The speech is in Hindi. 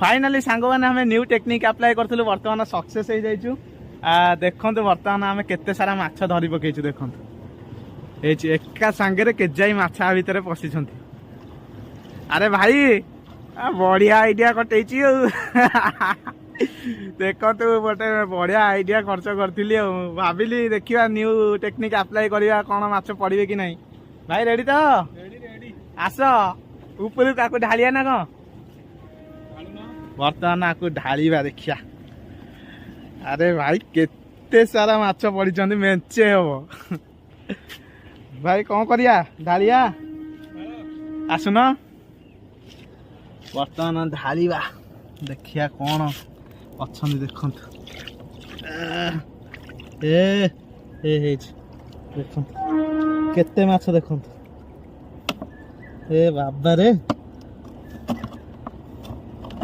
फाइनाली सांग मैंने आम न्यू टेक्निक अप्लाई करूँ बर्तमान सक्सेस हो जाइछु देखु बर्तमान आम केते सारा माछ धरी पकईचु देखु एका सांगे केजाई माछ आ भितर पशि अरे भाई बढ़िया आइडिया कटे देखो गोटे बढ़िया आइडिया खर्च करी भाविली देखिए न्यू टेक्निक अप्लाई करवा कौन माछ पड़े कि नहीं भाई रेडी तो आस ऊपर का ढालिया ना कौन बर्तमान आपको ढालिया देखिया अरे भाई केते सारा माछ पड़ी मेंचे हम भाई कौन करिया ढालिया आसुन बर्तमान ढालिया देखिया कौन अच्छा देखु देखते माछ देखु ए बाबा रे